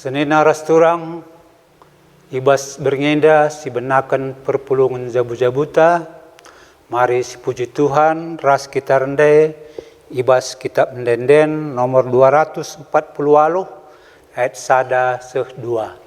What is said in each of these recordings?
Senina rasturang ibas berngenda si benakan perpulungan jabu-jabuta. Mari si puji Tuhan ras kita rendai ibas kitab Ndenden nomor 240 ayat 1-2.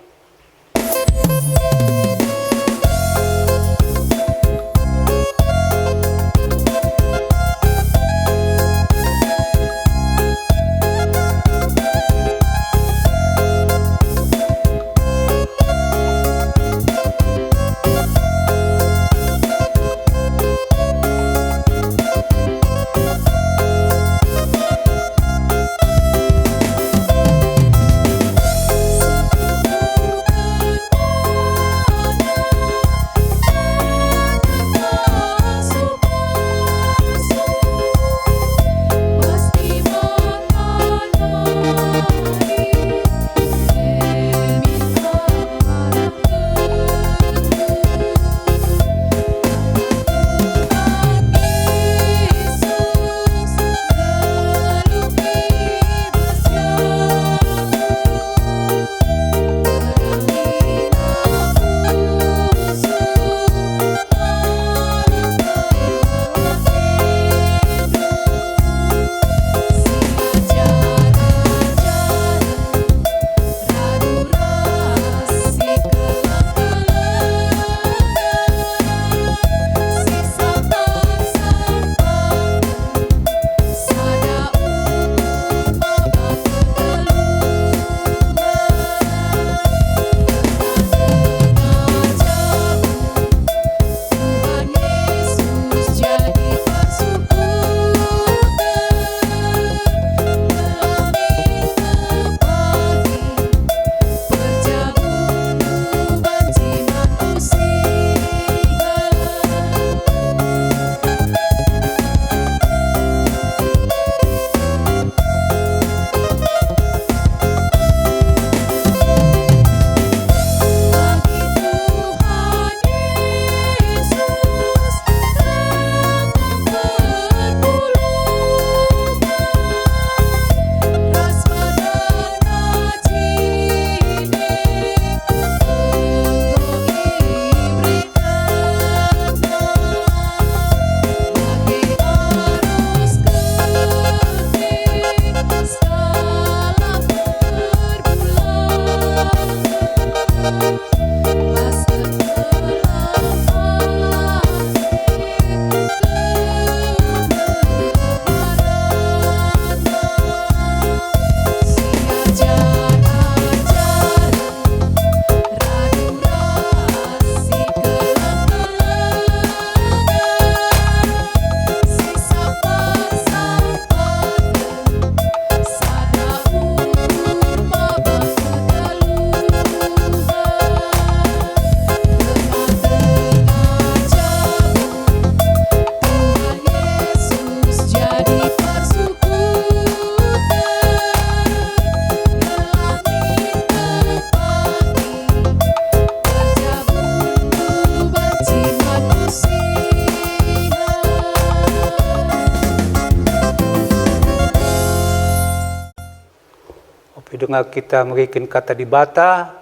Dengan kita merikin kata di bata,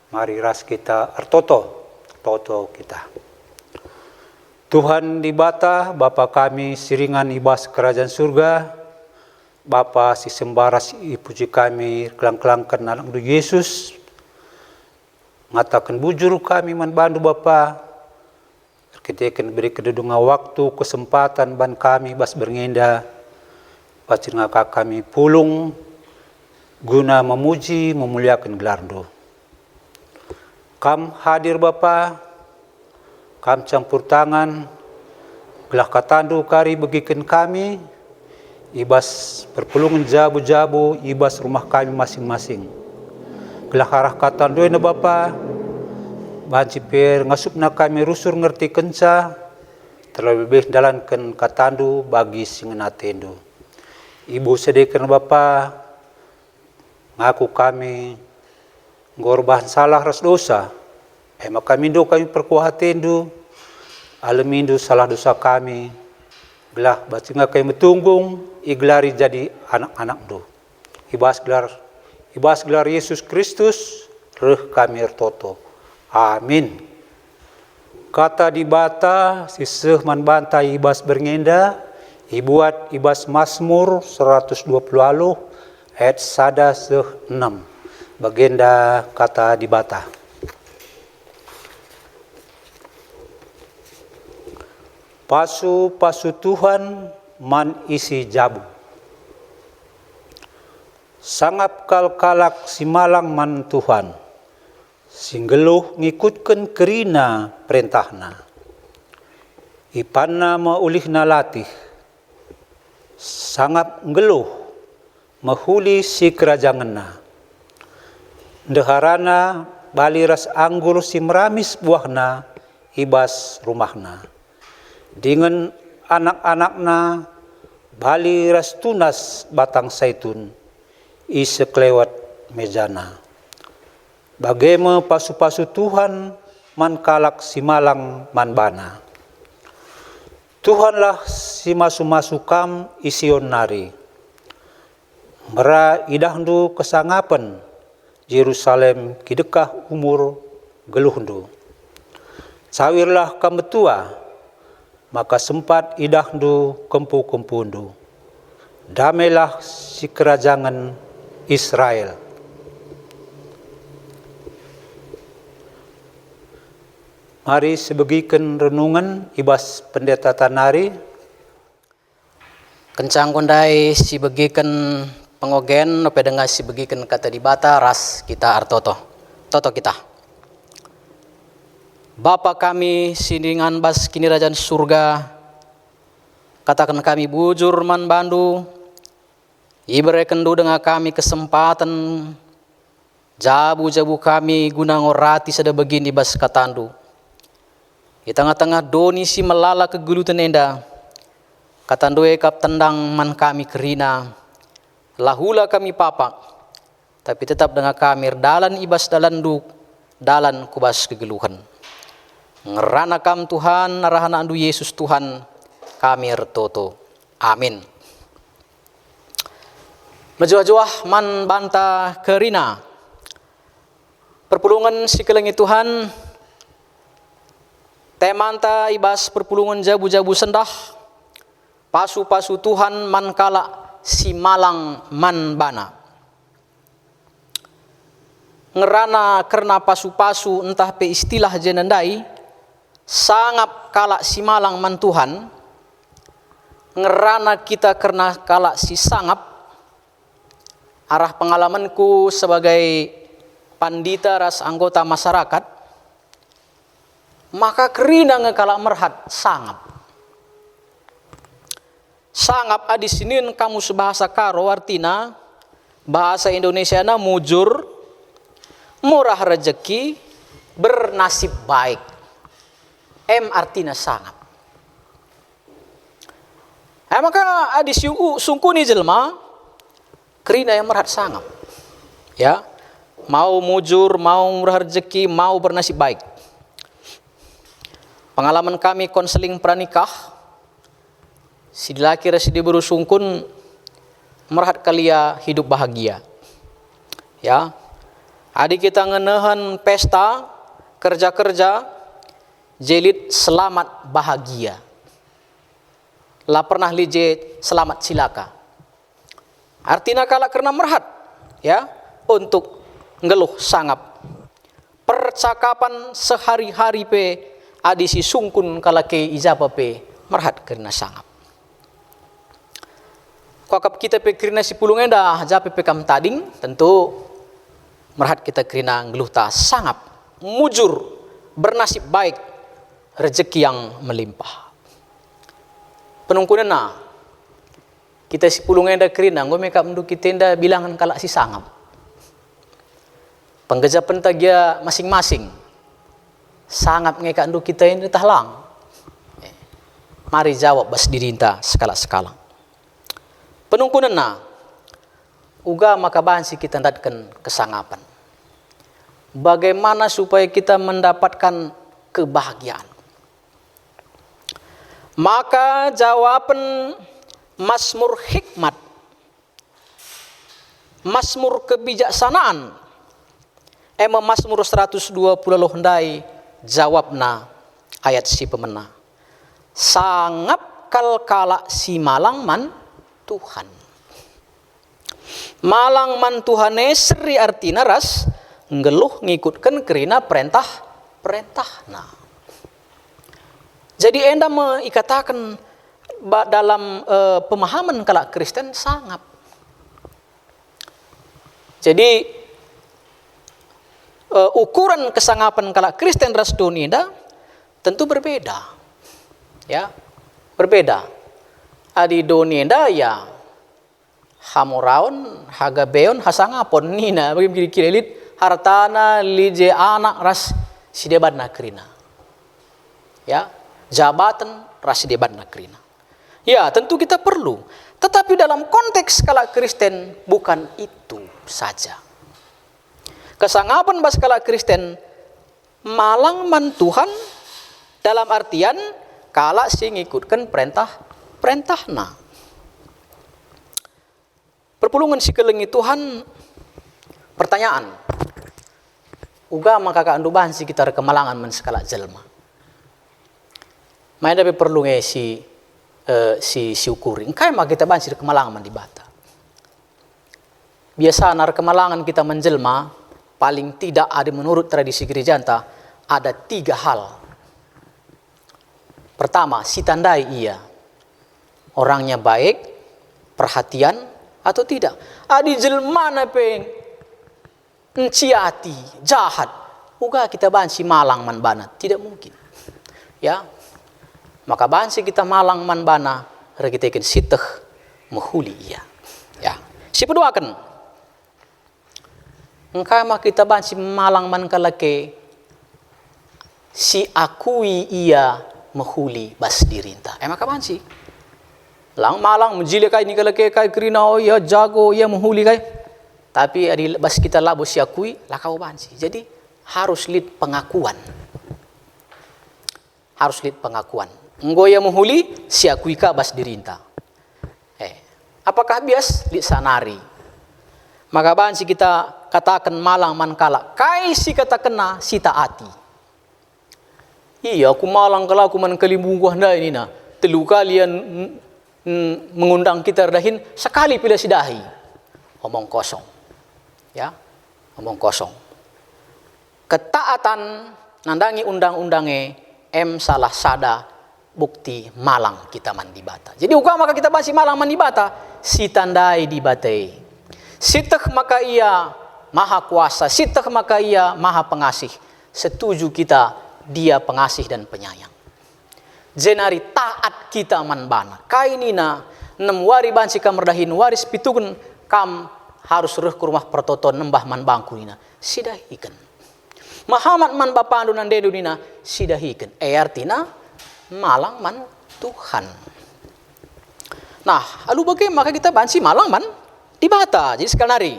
mari ras kita artoto kita. Tuhan di bata, Bapa kami siringan ibas kerajaan surga, Bapa si sembara si puji kami kelang-kelangkan anak Yesus, ngatakan bujur kami manbandu Bapa, kita akan beri kedudungan waktu, kesempatan ban kami bas berngenda, bacin ngakak kami pulung, guna memuji, memuliakan gelar-Mu. Kam hadir Bapa, kam campur tangan, gelah katandu kari bagikan kami, ibas perpulungan jabu-jabu, ibas rumah kami masing-masing. Gelah arah katandu ina Bapa, banci per ngasupna kami rusur ngerti kenca, terlebih lebih dalankan katandu bagi singenatendu. Ibu sedekan Bapa, ngaku kami ngorban salah ras dosa, maka mindo kami perkuatendu, alamindo salah dosa kami, gelah batinga kami metunggung, iglari jadi anak-anak do. Ibas gelar ibas gelar Yesus Kristus, reh kami ertoto. Amin. Kata dibata, siseh man banta ibas berngenda, ibuat ibas Mazmur 120 aluh, ayat 1 6. Bagenda kata dibata. Pasu Tuhan man isi jabu. Sangap kalak simalang man Tuhan. Singgeluh ngikutkan kerina perintahna. Ipanna maulihna latih. Sangap ngeluh mahuli si kerajanganna. Deharana bali ras anggur si meramis buahna ibas rumahna. Dengan anak-anakna bali ras tunas batang saitun isi kelewat mejana. Bagaimana pasu Tuhan man kalak simalang man bana. Tuhanlah si masu kam ision nari. Mera idahdu kesangapan Yerusalem kidekah umur geluhdu. Sawirlah kametua maka sempat idahdu kempu-kempundu. Damailah si kerajaan Israel. Mari sebagikan renungan ibas pendeta Tanari. Kencang kondai si bagikan pengogen nope dengar si bagikan kata dibata ras kita artoto. Toto kita. Bapa kami sindingan bas kini rajaan surga, katakan kami bujur man bandu, iberikan du dengan kami kesempatan jabu-jabu kami guna ngorati sada begini bas katandu. Di tengah-tengah doni si melala kegelutan enda, katandu kap tendang man kami kerina, lahula kami papa, tapi tetap dengan kami dalan ibas dalan du, dalan kubas kegeluhan. Ngerana kam Tuhan, narahana andu Yesus Tuhan, kami ertoto. Amin. Menjuah-juah man banta kerina. Perpulungan si kelengi Tuhan, temanta ibas perpulungan jabu-jabu sendah, pasu Tuhan man kala si malang man bana. Ngerana karena pasu entah pe istilah jenandai, sangap kalak si malang man Tuhan, ngerana kita karena kalak si sangap, arah pengalamanku sebagai pandita ras anggota masyarakat, maka kerina ngekalak merhat sangap. Sangap adi sinin kamu sebahasa karo artina, bahasa Indonesia na mujur, murah rezeki, bernasib baik. Artinya sangap. Maka adi sungkuni jelma kerina yang merhat sangap. Ya, mau mujur, mau murah rezeki, mau bernasib baik. Pengalaman kami konseling pranikah, si laki rasi diburu sungkun merhat kalia hidup bahagia. Ya, adik kita ngenehan pesta kerja-kerja jelit selamat bahagia. Lah pernah lijet selamat silaka. Artinya kala karena merhat, ya, untuk ngeluh sangap. Percakapan sehari-hari pe adi si sungkun kala ke ijapa pe merhat karena sangap. Kokap kita pe karena si pulungan dah jape pe kam tading, tentu merhat kita karena ngeluh ta sangap, mujur, bernasib baik, rezeki yang melimpah. Penungkunan na kita si pulungan dah kerina, gue meka mendu kita dah bilangan kalak si sangap. Penggeja pentagia masing-masing, sangap ngeka mendu kita ini tahlang. Mari jawab bas dirinta sekala-sekala. Penungkunan na, uga maka bansi kita datkan kesangapan. Bagaimana supaya kita mendapatkan kebahagiaan? Maka jawaban Mazmur Hikmat Mazmur kebijaksanaan. Mazmur 120 lohndai jawabna ayat si pemena. Sangap kal kala si malang man Tuhan. Malang man Tuhan seri artina ras ngeluh ngikutkan kerina perintah. Jadi enda mengikatakan dalam pemahaman kalak Kristen sangap. Jadi ukuran kesangapan kalak Kristen ras dunia tentu berbeda. Ya, berbeda. Adi dunia ya hamuraun, hagabeon, hasangapon nina bagi kiri-kiri hartana lije anak ras sidebat nakrina. Ya, jabatan ras sidebat nakrina. Ya, tentu kita perlu. Tetapi dalam konteks kalak Kristen bukan itu saja. Kesangapan bas kalak Kristen malang man Tuhan dalam artian kalak sing ngikutkan perintahna. Perpulungan si kelengi Tuhan, pertanyaan. Uga maka andu bansi kita kemalangan men sekala jelma. May dapat perlu si ukuri. Engkai mah kita bansi kemalangan di bata. Biasa nar kemalangan kita menjelma paling tidak ada menurut tradisi gereja ada 3 hal. Pertama, si tandai ia orangnya baik, perhatian atau tidak. Adi jelma napeng enciati, jahat. Uga kita bansi malang man bana, tidak mungkin. Ya. Maka bansi kita malang man bana, kita ikan siteh mahuli ia. Ya. Si kedua kan. Engkau mah kita bansi malang man kalake si akui ia mahuli bas dirinta. Maka bansi. Lang malang menjile kai ni kalake kai kerina oh ya jago ya mahuli kai. Tapi adi bas kita labo si akui lakau bansi. Jadi harus lid pengakuan. Harus lid pengakuan. Enggo ya mahuli si akui ka bas dirinta. Apakah bias lid sanari? Maka bansi kita katakan malang man kala kai si kata kena si taati. Iya aku malang kala aku man kalimbungguh anda ini na telu kalian mengundang kita dahin sekali pilih sidahi. Omong kosong. Ya, omong kosong. Ketaatan nandangi undang-undange salah sada bukti malang kita man di bata. Jadi uka maka kita basi malang man di bata si tandai di batai. Siteh maka ia maha kuasa, siteh maka ia maha pengasih. Setuju kita dia pengasih dan penyayang. Jenari taat kita man bana. Kainina 6 wari bansi kam merdahin waris pitugun kam harus reh ke rumah pertoton nembah man bangku nina sidahikan. Mahamat man bapandu nan dedu nina sidahikan. Artina malang man Tuhan. Nah, lalu bagaimana maka kita bansi malang man di bata. Jadi sekali nari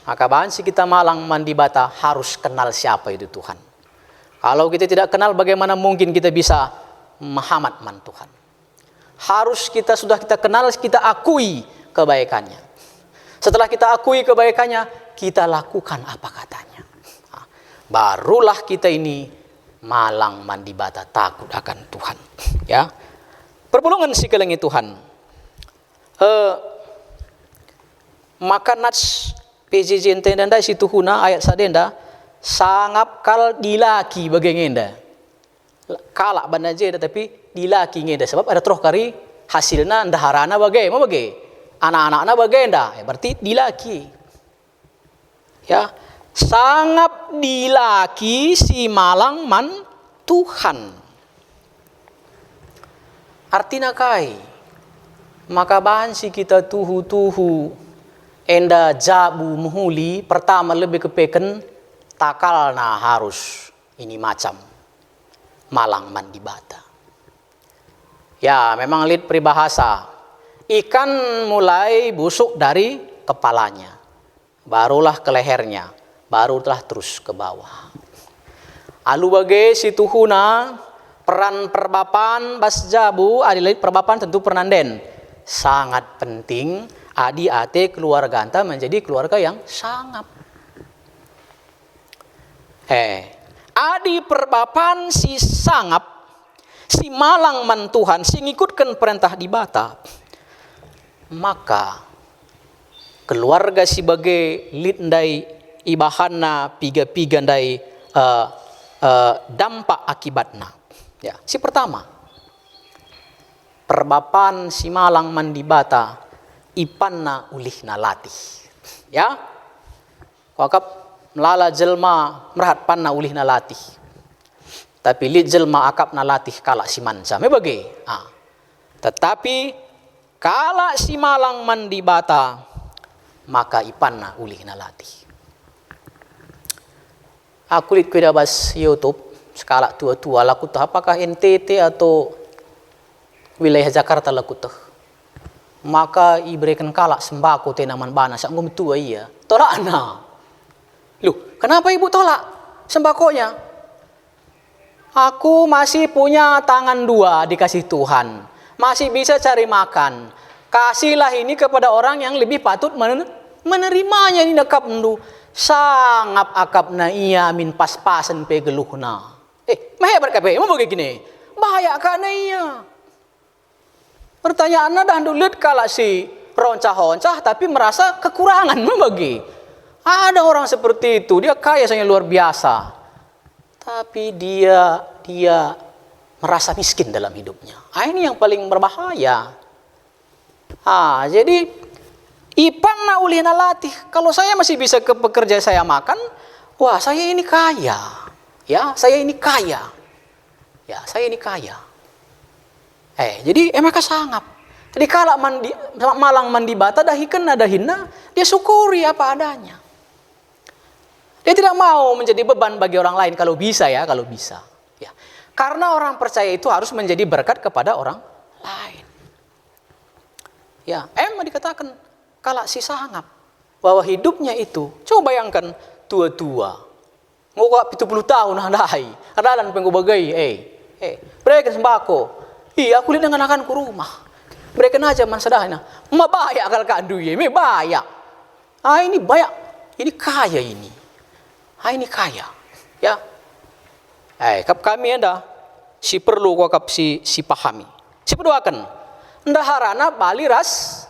maka bansi kita malang man di bata harus kenal siapa itu Tuhan. Kalau kita tidak kenal bagaimana mungkin kita bisa mahamat man Tuhan. Harus kita kenal, kita akui kebaikannya. Setelah kita akui kebaikannya, kita lakukan apa katanya. Barulah kita ini malang man di bata takut akan Tuhan. Ya, perpulungan si kelengi Tuhan. Maka nats PJJ entenda si tuhuna ayat sadenda sangap kal dilaki bagengenda. Kalak banda jeda tapi dilaki ngenda sebab ada troh kari hasilna ndaharana bagai mau bagai anak-anakna bagenda berarti dilaki. Ya, sangap dilaki si malang man Tuhan. Artinya kai maka bansi kita tuhu enda jabu muhuli pertama lebih kepeken takalna harus ini macam malang man di bata. Ya memang lid peribahasa ikan mulai busuk dari kepalanya barulah ke lehernya barulah terus ke bawah. Alu bagai si tuhuna peran perbapan bas jabu adilait perbapan tentu pernanden sangat penting Adi ate keluarga anta menjadi keluarga yang sangap. Adi perbapan si sangap, si malang man Tuhan, si ngikutkan perintah di bata, maka keluarga sebagai lidndai ibahana piga-piga ndai dampak akibatna. Ya, si pertama, perbapan si malang man di bata, ipanna ulihna latih. Ya, wakap melala jelma merahat panna ulihna latih. Tapi lid jelma akap na latih kala si manca. Mebagi. Tetapi kala si malang mandi bata, maka ipanna ulihna latih. Aku lihat kuda bas YouTube skala tua-tua laku tuh apakah NTT atau wilayah Jakarta laku tuh. Maka iberikan kala sembako tenaman bana sak ngum tua iya. Tolak na. Loh, kenapa ibu tolak sembakonya? Aku masih punya tangan dua dikasih Tuhan. Masih bisa cari makan. Kasihlah ini kepada orang yang lebih patut menerimanya ini nakap ndu. Sangap akap na iya min pas-pasan pe geluhna. Mahebat kape, mau begini. Bahaya kana iya. Pertanyaannya dah dulit kala si roncah-roncah tapi merasa kekurangan membagi. Ada orang seperti itu, dia kaya sangat luar biasa. Tapi dia merasa miskin dalam hidupnya. Ini yang paling berbahaya. Jadi ipanna ulihna latih. Kalau saya masih bisa ke pekerja saya makan, wah saya ini kaya. Ya, saya ini kaya. Ya, saya ini kaya. Jadi emang sangap. Jadi kalau malang mandi bata dahikan dahinna, dia syukuri apa adanya. Dia tidak mau menjadi beban bagi orang lain kalau bisa ya, kalau bisa. Ya. Karena orang percaya itu harus menjadi berkat kepada orang lain. Ya, emang dikatakan kalau si sangap bahwa hidupnya itu, coba bayangkan tua-tua. Ngokak 70 tahun handai, adalan penggubagai, berikan sembako. Aku lihat dengan akan ke rumah. Berikan aja man sedahnya. Mabaya kalau kandu ye, mebaya. Ini banyak, ini kaya ini. Ini kaya, ya. Kap kami anda si perlu kau kap si pahami. Si peduakan, ndaharana bali ras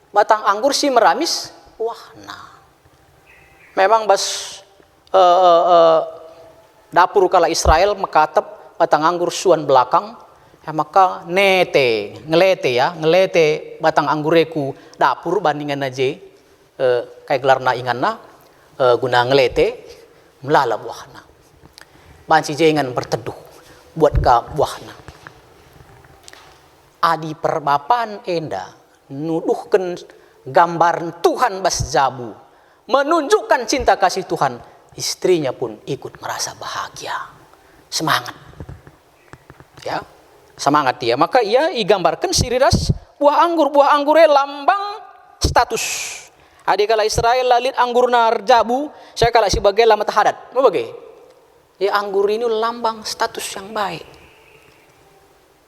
batang anggur si meramis wahna. Memang bas dapur kala Israel mekatep batang anggur suan belakang, maka ngelete batang anggureku dapur bandingan aja kayak gelarna inganna guna ngelete melala buahna. Banci jangan berteduh buat ka buahna. Adi perbapan enda nuduhkan gambar Tuhan bas jabu, menunjukkan cinta kasih Tuhan, istrinya pun ikut merasa bahagia, semangat. Ya, semangat dia. Maka ia digambarkan siriras buah anggurnya lambang status. Adi kala Israel lalit anggur nar jabu, saya kala sebagai lama tahadat. Mau bagi? Ya anggur ini lambang status yang baik.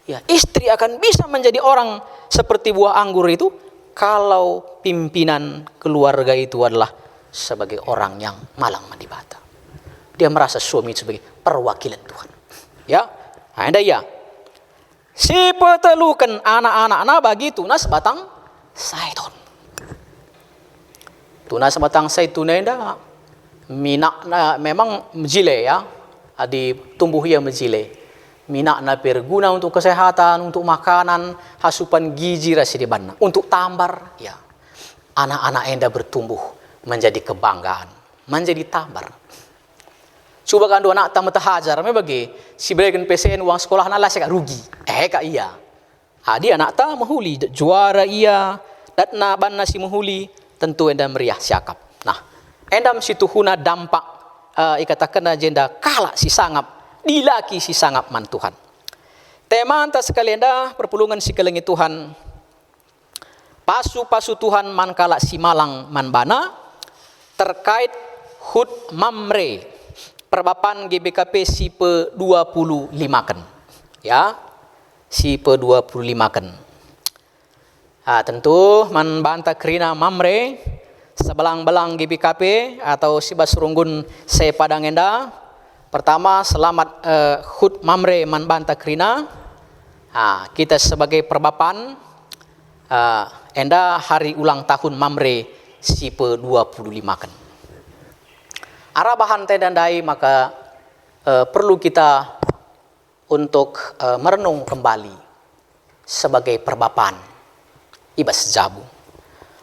Ya, istri akan bisa menjadi orang seperti buah anggur itu kalau pimpinan keluarga itu adalah sebagai orang yang malang mandi bata. Dia merasa suami sebagai perwakilan Tuhan. Ya, anda ya. Si petelukan anak-anak bagi tunas batang saitun. Tunas batang saitun enda minak na memang mejile ya. Adi tumbuh ia mejile. Minak na berguna untuk kesehatan, untuk makanan, asupan gizi rasi di bana, untuk tambar ya. Anak-anak enda bertumbuh menjadi kebanggaan, menjadi tambar. Coba kan dua anak tamat hajar, me bagi si berikan PCN uang sekolah nala saya rugi. Kak iya. Dia anak ta mahuli juara iya, datna banna si mahuli tentu enda meriah siakap. Nah, endam situ huna dampak ikatakan agenda kala si sangap dilaki si sangap man Tuhan. Tema anta sekalian dah perpulungan si kelengi Tuhan. Pasu-pasu Tuhan man kala si malang man bana terkait hud mamre perbapan GBKP sipe 25 kan. Ya. Sipe 25 kan. Tentu man banta kerina mamre sebelang-belang GBKP atau sibas runggun saya padang enda. Pertama selamat hut mamre man banta kerina. Kita sebagai perbapan enda hari ulang tahun mamre sipe 25 kan. Arabahan tendandai maka perlu kita untuk merenung kembali sebagai perbapan ibas jabu.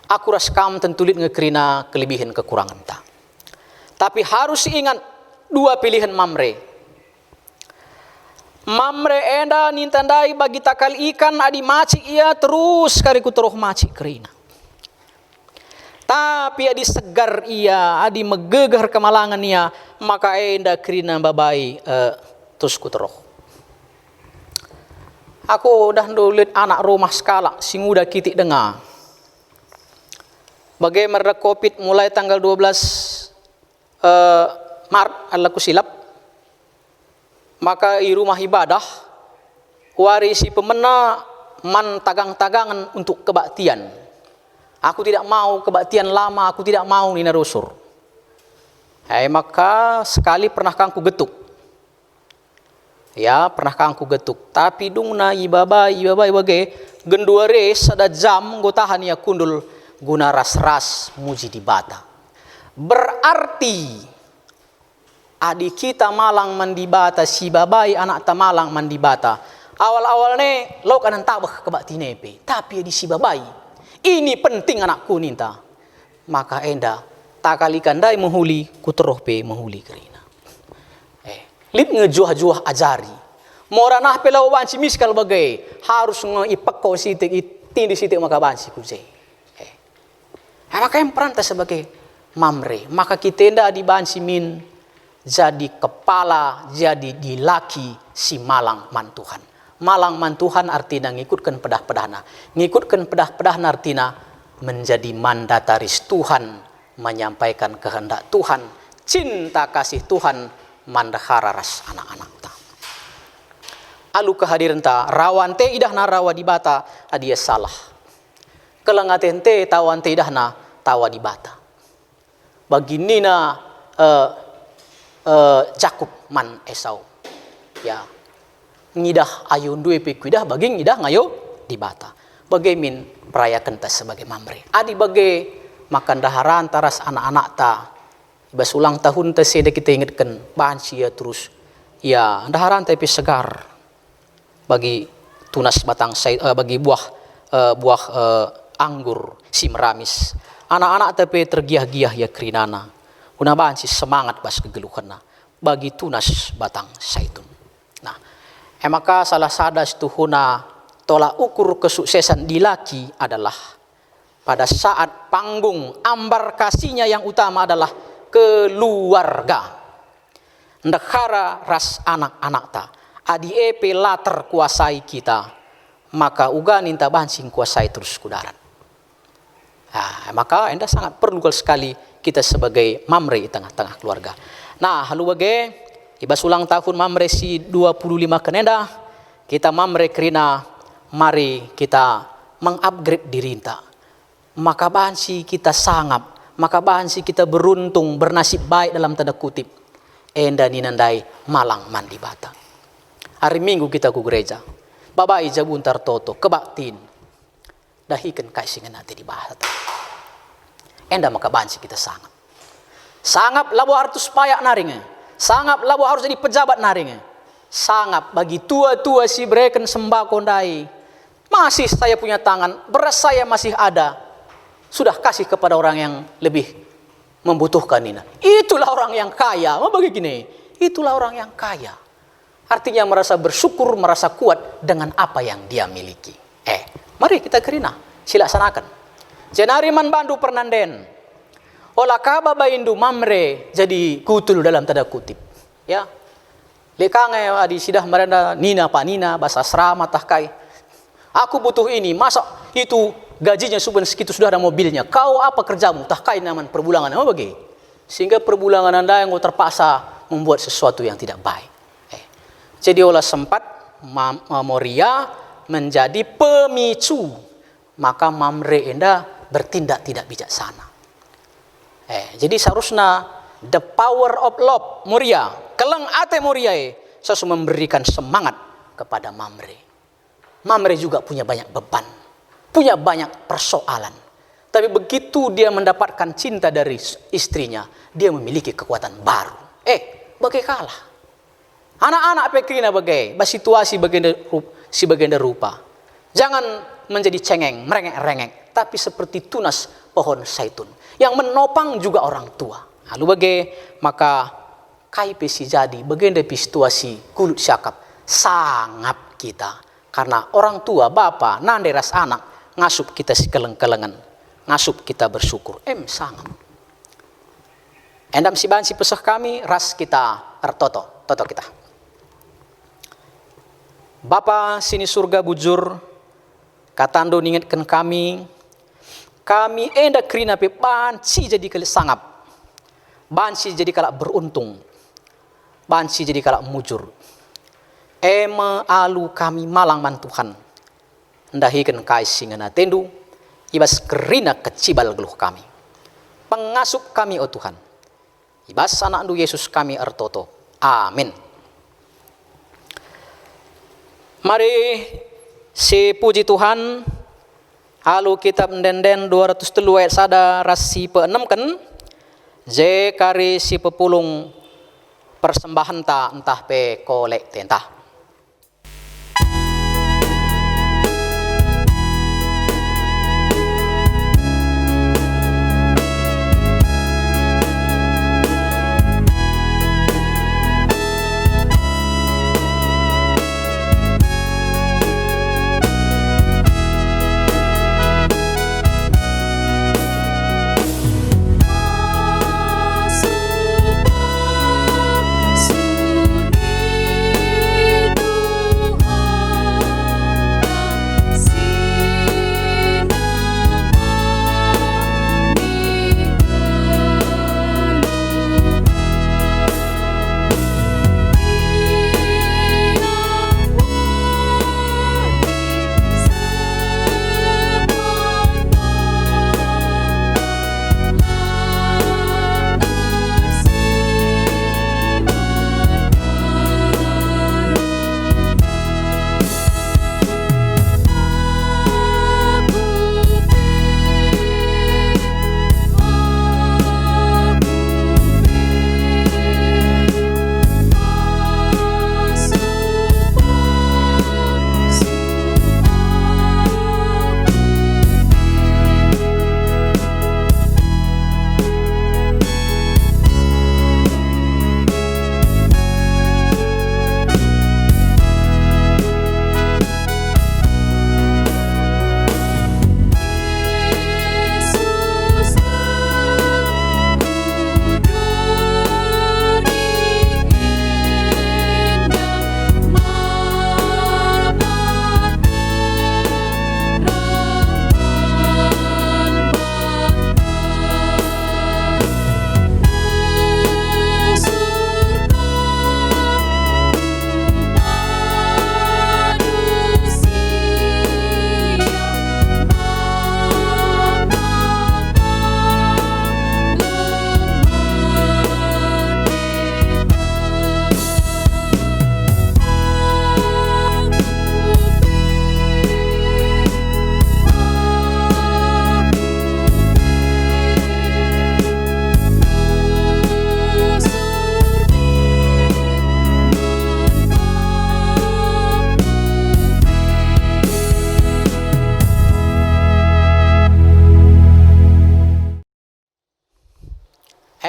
Aku raskam tentulit ngekerina kelebihan kekurangan ta. Tapi harus ingat dua pilihan mamre. Mamre enda nintandai bagi takal ikan adi macik ia terus kari kuteroh macik kerina. Tapi adi segar ia, adi megegar kemalangan ia, maka enda kerina babai terus kuteroh. Aku dah nulit anak rumah skala sing udah kitik dengar. Bagai merda Covid mulai tanggal 12 Maret alaku silap. Maka di rumah ibadah warisi pemena man tagang-tagangan untuk kebaktian. Aku tidak mau kebaktian lama, aku tidak mau nina rusur. Maka sekali pernah kangku getuk. Ya, pernah kangku getuk. Tapi dungna ibabai bagai genduare sada jam gotahan ya kundul guna ras-ras muji di bata. Berarti adik kita malang mandi bata, si babai anak ta malang mandi bata. Awal-awalnya lo kanan tabah kebakti nepe, tapi di si babai ini penting anakku ninta. Maka enda takalikan dai menghuli kuteroh pe menghuli kerina. Lip ngejuah-juah ajari. Moranah pelau banci miskal bagai harus ngeipak kau sitik itindi sitik maka banci kuje. Maka yang perantah sebagai mamre, maka kita enda di banci min jadi kepala, jadi dilaki si malang mantuhan. Malang mantuhan artinya ngikutkan pedah-pedahna. Ngikutkan pedah-pedahna artinya menjadi mandataris Tuhan, menyampaikan kehendak Tuhan, cinta kasih Tuhan mandahara ras anak-anak ta. Alu kehadiran ta rawan te idahna rawa di bata adia salah. Kelengaten te tawan te idahna tawa di bata. Baginina Jakub man Esau. Ya. Ngidah ayun due pe kuidah bagi ngidah ngayo di bata. Bagaimin perayakan ta sebagai mamre. Adi bagai makan daharan taras anak-anak ta. Bas ulang tahun teseda kita ingatkan banci ya terus ya daharan tapi segar bagi tunas batang bagi buah anggur si meramis anak-anak tapi tergiah-giah ya kerinana guna banci semangat bas kegeluhana bagi tunas batang saitun. Nah, maka salah sadas tuhuna tolak ukur kesuksesan di laki adalah pada saat panggung ambar kasihnya yang utama adalah keluarga. Ndakara ras anak-anak ta. Adi epe latar kuasai kita. Maka uga ninta bansing kuasai terus kudarat. Maka enda sangat perlu sekali kita sebagai mamre di tengah-tengah keluarga. Nah, halu bage ibas ulang tahun mamre si 25 kenenda. Kita mamre kerina mari kita mengupgrade diri ta. Maka bansi kita sangap. Maka bansi kita beruntung, bernasib baik dalam tanda kutip. Enda ninandai malang mandi bata. Hari Minggu kita ke gereja. Babai jabuntar toto, kebaktin. Dahikan kaisingan nanti di bahasa. Enda maka bansi kita sangap. Sangap labu harus payak naringnya. Sangap labu harus jadi pejabat naringnya. Sangap bagi tua-tua si bereken sembako ndai. Masih saya punya tangan, beras saya masih ada. Sudah kasih kepada orang yang lebih membutuhkan ini. Itulah orang yang kaya. Mau bagi gini, itulah orang yang kaya. Artinya merasa bersyukur, merasa kuat dengan apa yang dia miliki. Mari kita kerina, silaksanakan. Jenari man bandu pernanden. Olah kaba baindu mamre jadi kutul dalam tanda kutip. Ya. Lekange adi sidah merenda nina panina bahasa asrama tahkai. Aku butuh ini, masa itu gajinya segitu sudah ada mobilnya. Kau apa kerjamu? Tahkai naman perbulangan. Apa bagi? Sehingga perbulangan anda yang terpaksa membuat sesuatu yang tidak baik. Jadi olah sempat Moria menjadi pemicu maka mamre enda bertindak tidak bijaksana. Jadi seharusnya the power of love Muria, keleng ate Muriae, seharusnya memberikan semangat kepada mamre. Mamre juga punya banyak beban, punya banyak persoalan. Tapi begitu dia mendapatkan cinta dari istrinya, dia memiliki kekuatan baru. Bagai kalah. Anak-anak pekrina bagai, situasi bagenda rupa. Jangan menjadi cengeng, merengek-rengek, tapi seperti tunas pohon zaitun yang menopang juga orang tua. Lalu bagai maka kai pesi jadi bagenda situasi kulut syakap sangap kita. Karena orang tua, bapa, nande ras anak, ngasup kita si keleng-kelengan, ngasup kita bersyukur. Sangat. Endam si bansi pesah kami, ras kita toto kita. Bapa sini surga bujur, katando ningetkan kami enda krina pe bansi jadi kali sangap, bansi jadi kala beruntung, bansi jadi kala mujur. Alu kami malang man Tuhan, ndahikan kaisingana tendu, ibas kerina kecibal geluh kami, pengasup kami Tuhan, ibas anak du Yesus kami ertoto, amin. Mari si puji Tuhan. Halu kitab denden 203 ayat sada rasi pe-6 kan. Je kari si pepulung persembahan ta entah pe kolek tentah.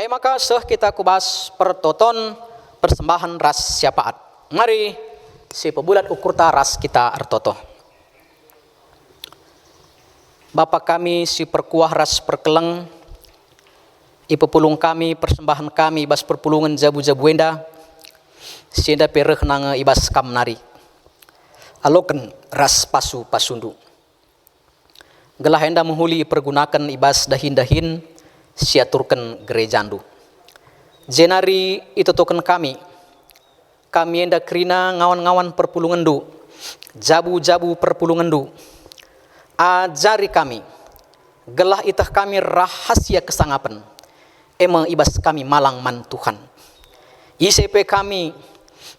Maka kita kubas pertoton persembahan ras syafaat. Mari si pebulat ukurta ras kita ertoto. Bapa kami si perkuah ras perkeleng, ipepulung kami persembahan kami ibas perpulungan jabu-jabu enda, sienda pereh nang ibas kam nari. Aloken ras pasu pasundu. Gelah enda menghuli pergunakan ibas dahin-dahin, siaturkan gerejandu. Jenari itu token kami enda krina ngawan-ngawan perpulungan du, jabu-jabu perpulungan du, ajari kami, gelah itah kami rahasia kesangapan, emang ibas kami malang man Tuhan. ICP kami,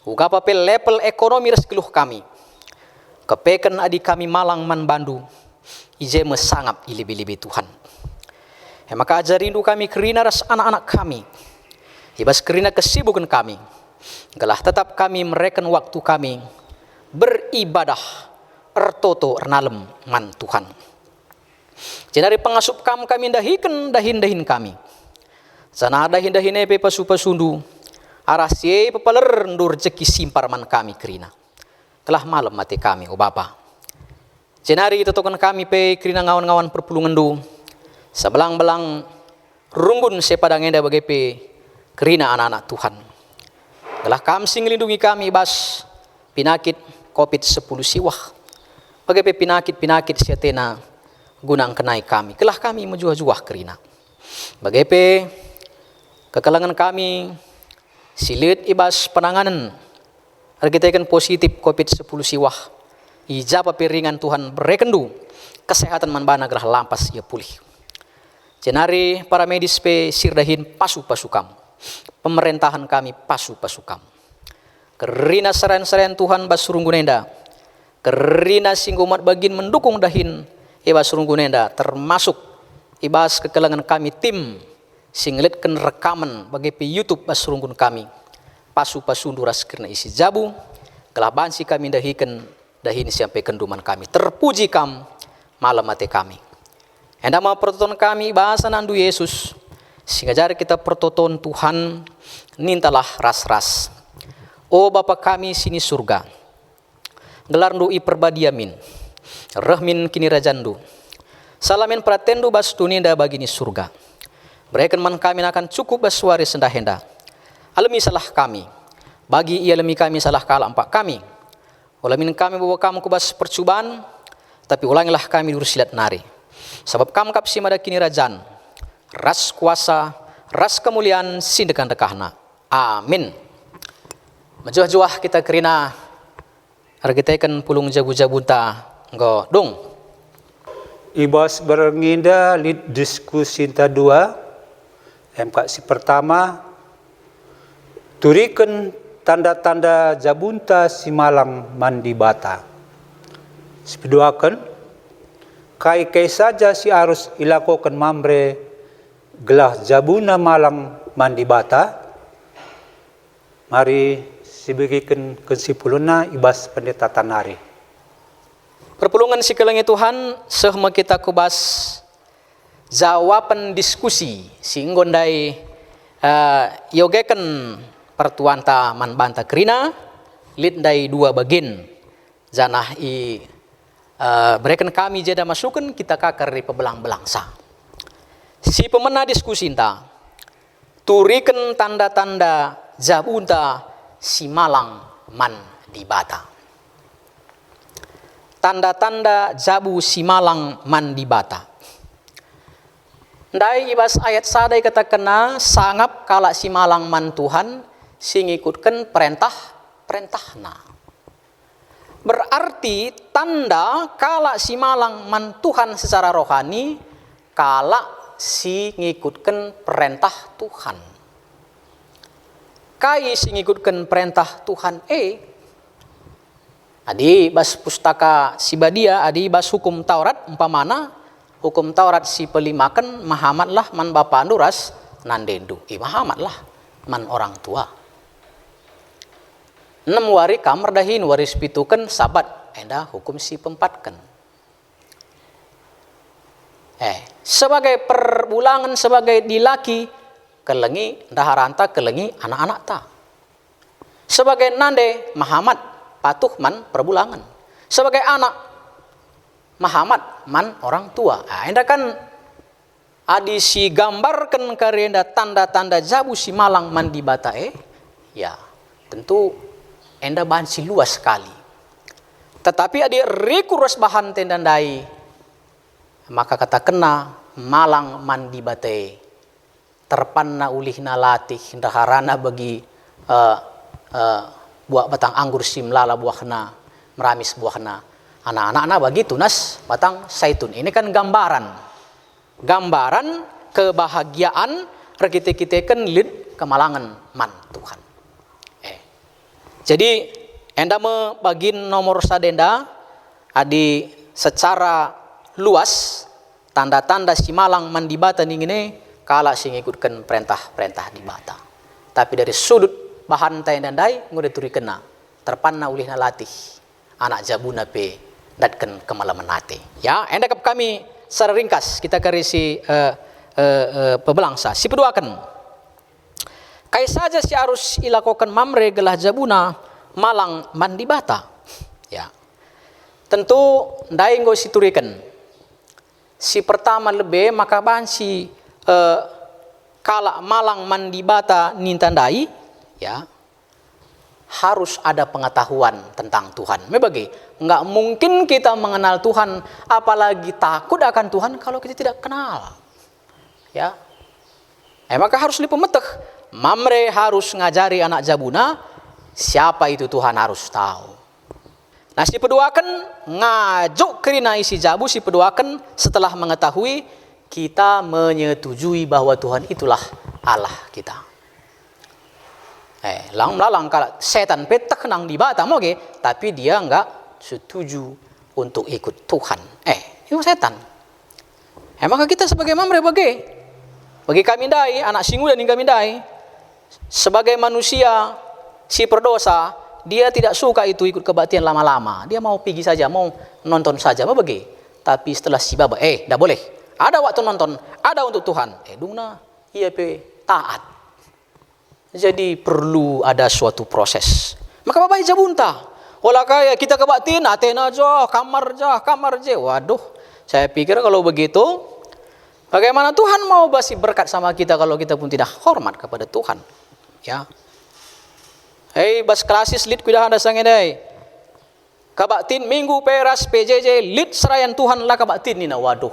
ugapa pe level ekonomi res keluh kami, kepeken adi kami malang man bandu, ije mesangap ilebe-lebe Tuhan. Maka ajarindu kami kerina ras anak-anak kami, ibas kerina kesibukan kami, gelah tetap kami mereken waktu kami beribadah ertoto ernalem man Tuhan. Jenari pengasup kami dahikan dahin kami. Sana dahin epe pasu-pasundu arasie pepaler ndur rezeki simpar man kami kerina. Kelah malam mati kami o Bapa. Jenari totokan kami pe kerina ngawan-ngawan perpulungan du. Sebelang-belang runggun sepadang enda bagepe kerina anak-anak Tuhan. Gelah kami ngelindungi kami bas pinakit COVID-10 siwah. Bagai pinakit siatena gunang kenai kami. Kelah kami menjuah-juah kerina. Bagai kekalangan kami silit ibas penanganan. Argitekan positif COVID-10 siwah. Ijaba piringan Tuhan berekendu. Kesehatan manbana gelah lampas ia pulih. Jenari para medis pe sirdahin pasu-pasu kamu. Pemerintahan kami pasu-pasu kamu. Kerina seren-seren Tuhan basurunggunenda. Kerina singgumat bagin mendukung dahin ibas surunggunenda, termasuk ibas kekelangan kami tim singlitkan rekaman bagi YouTube bas surunggun kami pasu-pasu duras kerana isi jabu kelaban si kami dahikan dahin sampai kenduman kami terpuji kam malam mati kami. Endama pertonton kami bahasa nandu Yesus sehingga jari kita pertonton Tuhan nintalah ras-ras. Oh Bapa kami sini surga. Gelarndu i perbadiamin, rahmin kini rajandu. Salamin pratendu bas tuninda bagini surga. Berikan man kami akan cukup bas suari sendahenda. Alami salah kami, bagi ia alami kami salah kala empat kami. Ulamin kami bawa kamu ke bas percubaan, tapi ulangilah kami dursilat nari. Sebab kamu kapsi mada kini rajan, ras kuasa, ras kemuliaan sindekan dekahna. Amin. Menjuah-juah kita kerina argitekan pulung jabu-jabunta go dong. Ibas berenginda lid diskusi ta dua. MK si pertama turikan tanda-tanda jabunta si malang mandi bata. Sepeduakan kai saja si arus ilakokan mamre gelah jabuna malang mandi bata. Mari sibagikan kesimpulanna ibas pendeta tanari. Perpulungan si kelengi Tuhan sehma kita kubas jawaban diskusi singgondai yogekan pertuanta man banta kerina lidai dua bagin janah i berikan kami jeda masukan kita kakar di pebelang-belangsa. Si pemena diskusi inta turikan tanda-tanda jabunta si malang man di bata. Tanda-tanda jabu si malang man di bata. Ndai ibas ayat sadai kata kena sangap kala si malang man Tuhan singikutkan perintahna. Berarti tanda kala si malang man Tuhan secara rohani kala si ngikutkan perintah Tuhan. Kai singikutkan perintah Tuhan adi bas pustaka sibadia adi bas hukum Taurat umpamana hukum Taurat si pelimakan mahamatlah man bapa anduras nandendu mahamatlah man orang tua 6 wari kamar dahin waris pitukan sabat enda hukum si pempatkan sebagai perbulangan sebagai dilaki kelengi daharanta kelengi anak-anak ta. Sebagai nande Muhammad patuh man perbulangan. Sebagai anak Muhammad man orang tua. Enda kan adi si gambarkan karenda tanda-tanda jabu si malang man di bata ya tentu enda bahan si luas sekali. Tetapi adi rikurus bahan tendandai maka kata kena malang man di bate terpanna ulihna latih daharana bagi buah batang anggur simlala buahna meramis buahna Anak-anak bagi tunas batang zaitun. Ini kan gambaran kebahagiaan kita kan lid kemalangan man Tuhan. Jadi enda membagi nomor sadenda adi secara luas tanda-tanda si malang man di bata ini kala sing ikutkan perintah-perintah di bata. Tapi dari sudut bahan tandai ngode turi kena terpanna ulih nalatih anak jabuna pe datkan kemalaman nate. Ya, enda kami secara ringkas kita karisi pebelangsa. Si peduakan. Kai saja si harus ilakokan mamre gelah jabuna malang mandi bata. Ya. Tentu ndai nggo siturikan. Si pertama lebih maka bahan si kala malang mandi bata nintandai ya. Harus ada pengetahuan tentang Tuhan. Membagi, enggak mungkin kita mengenal Tuhan apalagi takut akan Tuhan kalau kita tidak kenal. Ya. Maka harus dipemeteh. Mamre harus ngajari anak jabuna siapa itu Tuhan harus tahu. Nah si peduakan ngajuk kerina isi jabu si peduakan setelah mengetahui kita menyetujui bahwa Tuhan itulah Allah kita. Lalang kalau setan petak nang di Batam oke, tapi dia enggak setuju untuk ikut Tuhan. Itu setan. Maka kita sebagai mamre bagi kami dai anak singu dan kami dai sebagai manusia si perdosa, dia tidak suka itu ikut kebaktian lama-lama. Dia mau pergi saja, mau nonton saja, mau pergi. Tapi setelah si baba, dah boleh. Ada waktu nonton, ada untuk Tuhan. Dungna, iya pe taat. Jadi perlu ada suatu proses. Maka bapak jabunta. Olah kaya kita kebaktian, Athena aja, kamar aja. Waduh, saya pikir kalau begitu, bagaimana Tuhan mau basi berkat sama kita kalau kita pun tidak hormat kepada Tuhan? Ya. Bas klasis lit kudah ada sangedai. Kabaktin minggu peras PJJ lit serayan Tuhan lah kabaktin nina. Waduh.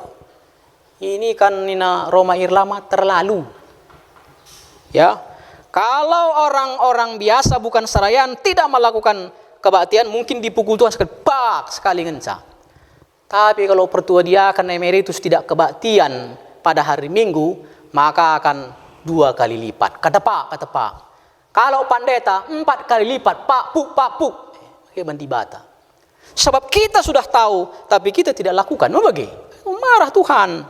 Ini kan nina Roma Irlama terlalu. Ya. Kalau orang-orang biasa bukan serayan tidak melakukan kebaktian mungkin dipukul Tuhan sekali ngenca. Tapi kalau pertua dia akan emeritus tidak kebaktian pada hari Minggu, maka akan 2 kali lipat. Kata Pak. Kalau pendeta 4 kali lipat, pak puk. Bandi bata. Sebab kita sudah tahu, tapi kita tidak lakukan. Marah Tuhan.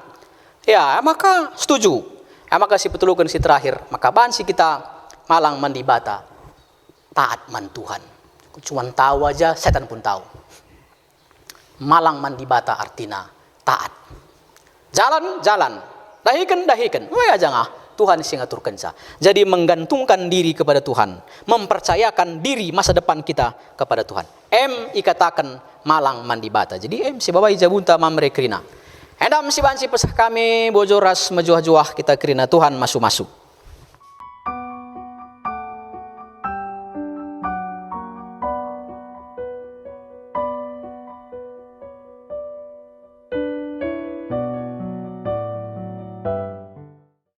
Ya, maka setuju. Maka si petulukan si terakhir. Maka bansi kita malang mandi bata. Taat man Tuhan. Cuman tahu aja, setan pun tahu. Malang mandi bata artinya taat. Jalan. Dahikan. Wah aja ngah. Tuhan sing atur kenca. Jadi menggantungkan diri kepada Tuhan. Mempercayakan diri masa depan kita kepada Tuhan. Ikatakan malang mandi bata. Jadi si babai jabunta mamre krina. Endam si bansi pesah kami bojoras mejuah-juah kita krina Tuhan masuk-masuk.